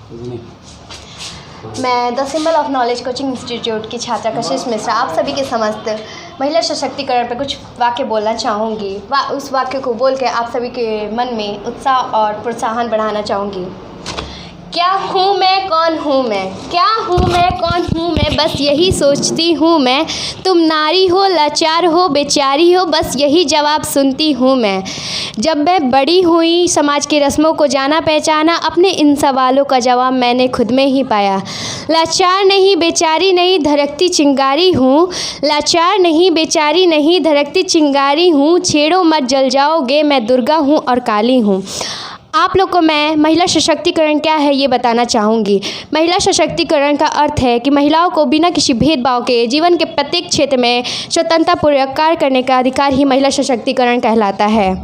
मैं the symbol of knowledge coaching institute की छात्रा कशिश मिश्रा आप सभी के समस्त महिला सशक्तिकरण पर कुछ वाक्य बोलना चाहूँगी। उस वाक्य को बोल के आप सभी के मन में उत्साह और प्रोत्साहन बढ़ाना चाहूँगी। क्या हूँ मैं, कौन हूँ मैं, क्या हूँ मैं, कौन हूँ मैं, बस यही सोचती हूँ मैं। तुम नारी हो, लाचार हो, बेचारी हो, बस यही जवाब सुनती हूँ मैं। जब मैं बड़ी हुई, समाज की रस्मों को जाना पहचाना, अपने इन सवालों का जवाब मैंने खुद में ही पाया। लाचार नहीं, बेचारी नहीं, धड़कती चिंगारी हूँ। लाचार नहीं, बेचारी नहीं, धड़कती चिंगारी हूँ। छेड़ो मत, जल जाओगे, मैं दुर्गा हूँ और काली हूँ। आप लोग को मैं महिला सशक्तिकरण क्या है ये बताना चाहूँगी। महिला सशक्तिकरण का अर्थ है कि महिलाओं को बिना किसी भेदभाव के जीवन के प्रत्येक क्षेत्र में स्वतंत्रतापूर्वक कार्य करने का अधिकार ही महिला सशक्तिकरण कहलाता है।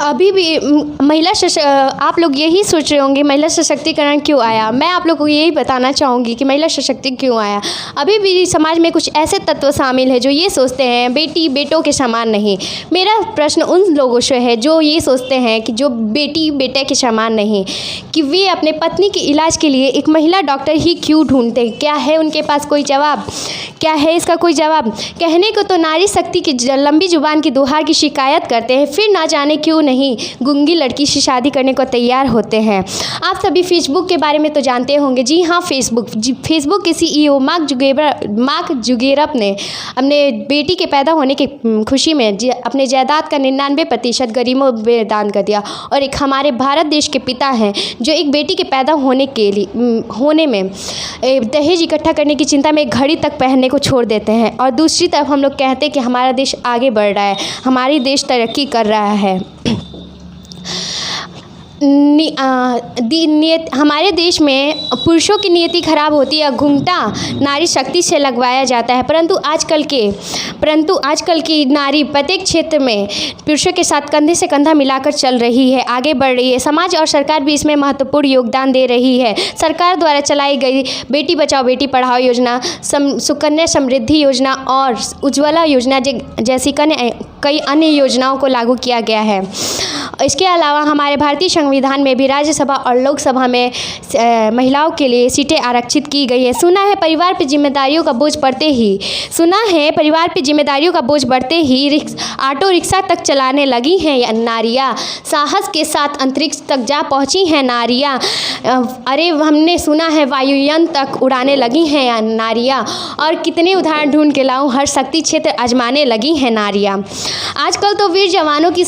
अभी भी आप लोग यही सोच रहे होंगे महिला सशक्तिकरण क्यों आया। मैं आप लोग को यही बताना चाहूँगी कि महिला सशक्तिकरण क्यों आया। अभी भी समाज में कुछ ऐसे तत्व शामिल हैं जो ये सोचते हैं बेटी बेटों के समान नहीं। मेरा प्रश्न उन लोगों से है जो ये सोचते हैं कि जो बेटी बेटे के समान नहीं, कि वे अपने पत्नी के इलाज के लिए एक महिला डॉक्टर ही क्यों ढूंढते। क्या है उनके पास कोई जवाब? क्या है इसका कोई जवाब? कहने को तो नारी शक्ति की लंबी जुबान की दोहार की शिकायत करते हैं, फिर ना जाने क्यों नहीं गुंगी लड़की से शादी करने को तैयार होते हैं। आप सभी फेसबुक के बारे में तो जानते होंगे। जी हाँ, फेसबुक के CEO मार्क जुगेरप ने अपने बेटी के पैदा होने की खुशी में अपने जायदाद का 99% गरीबों में दान कर दिया। और एक हमारे भारत देश के पिता हैं जो एक बेटी के पैदा होने में दहेज इकट्ठा करने की चिंता में घड़ी तक पहनने को छोड़ देते हैं। और दूसरी तरफ हम लोग कहते हैं कि हमारा देश आगे बढ़ रहा है, हमारी देश तरक्की कर रहा है। हमारे देश में पुरुषों की नियति खराब होती है, घूंघटा नारी शक्ति से लगवाया जाता है। परंतु आजकल की नारी प्रत्येक क्षेत्र में पुरुषों के साथ कंधे से कंधा मिलाकर चल रही है, आगे बढ़ रही है। समाज और सरकार भी इसमें महत्वपूर्ण योगदान दे रही है। सरकार द्वारा चलाई गई बेटी बचाओ बेटी पढ़ाओ योजना, सुकन्या समृद्धि योजना और उज्ज्वला योजना जैसी कई अन्य योजनाओं को लागू किया गया है। इसके अलावा हमारे भारतीय संविधान में भी राज्यसभा और लोकसभा में महिलाओं के लिए सीटें आरक्षित की गई है। सुना है परिवार पर जिम्मेदारियों का बोझ बढ़ते ही ऑटो रिक्शा तक चलाने लगी हैं नारियां। साहस के साथ अंतरिक्ष तक जा पहुंची हैं नारियां। अरे हमने सुना है वायुयान तक उड़ाने लगी हैं नारियां। और कितने उदाहरण ढूंढ के लाऊं, हर शक्ति क्षेत्र आजमाने लगी हैं नारियां। आजकल तो वीर जवानों की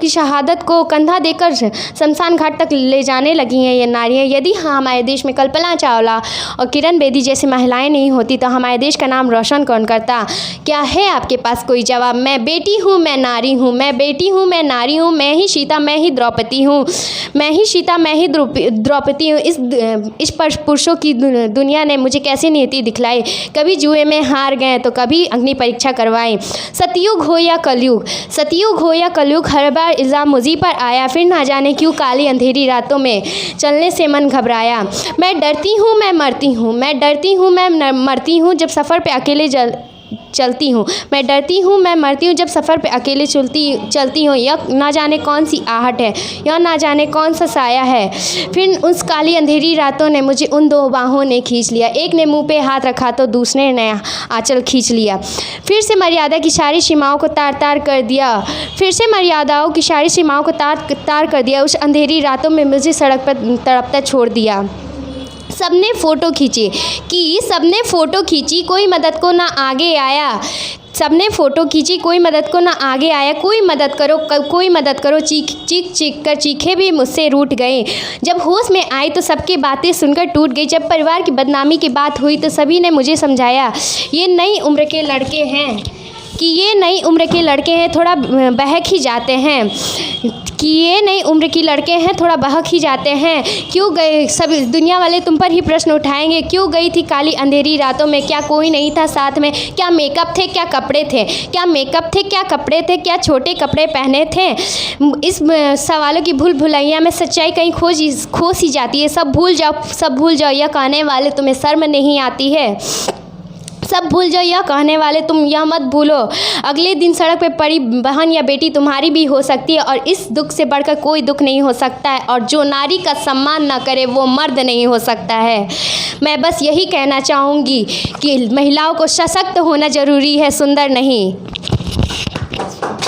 शहादत को कंधा देकर शमशान घाट तक ले जाने लगी हैं ये नारियाँ। यदि हमारे देश में कल्पना चावला और किरण बेदी जैसी महिलाएं नहीं होती तो हमारे देश का नाम रोशन कौन करता। क्या है आपके पास कोई जवाब? मैं बेटी हूँ, मैं नारी हूँ, मैं बेटी हूँ, मैं नारी हूँ, मैं ही सीता, मैं ही द्रौपदी हूँ, मैं ही सीता, मैं ही द्रौपदी हूँ। इस पर पुरुषों की दुनिया ने मुझे कैसी नीति दिखलाई। कभी जुए में हार गए तो कभी अग्नि परीक्षा करवाई। सतयुग हो या कलयुग, हर बार इल्ज़ाम मुझी पर आया। फिर ना जाने क्यों काली अंधेरी रातों में चलने से मन घबराया। मैं डरती हूँ, मैं मरती हूँ, मैं डरती हूँ, मैं मरती हूँ जब सफ़र पे अकेले चलती हूँ। मैं डरती हूँ, मैं मरती हूँ जब सफ़र पे अकेले चलती हूँ। यह ना जाने कौन सी आहट है, यह ना जाने कौन सा साया है। फिर उस काली अंधेरी रातों ने मुझे उन दो बाहों ने खींच लिया। एक ने मुंह पे हाथ रखा तो दूसरे ने आंचल खींच लिया। फिर से मर्यादा की सारी सीमाओं को तार कर दिया। उस अंधेरी रातों में मुझे सड़क पर तड़पता छोड़ दिया। सबने फ़ोटो खींची, कोई मदद को ना आगे आया। कोई मदद करो, चीख कर चीखे भी मुझसे रूठ गए। जब होश में आई तो सबकी बातें सुनकर टूट गई। जब परिवार की बदनामी की बात हुई तो सभी ने मुझे समझाया ये नई उम्र के लड़के हैं, थोड़ा बहक ही जाते हैं। क्यों गए सभी दुनिया वाले तुम पर ही प्रश्न उठाएंगे। क्यों गई थी काली अंधेरी रातों में? क्या कोई नहीं था साथ में? क्या मेकअप थे, क्या कपड़े थे? क्या छोटे कपड़े पहने थे? इस सवालों की भुलैया में सच्चाई कहीं खो सी जाती है। सब भूल जाओ, यह कहने वाले तुम्हें शर्म नहीं आती है। सब भूल जाओ यह कहने वाले, तुम यह मत भूलो अगले दिन सड़क पे पड़ी बहन या बेटी तुम्हारी भी हो सकती है, और इस दुख से बढ़कर कोई दुख नहीं हो सकता है, और जो नारी का सम्मान ना करे वो मर्द नहीं हो सकता है। मैं बस यही कहना चाहूँगी कि महिलाओं को सशक्त होना ज़रूरी है, सुंदर नहीं।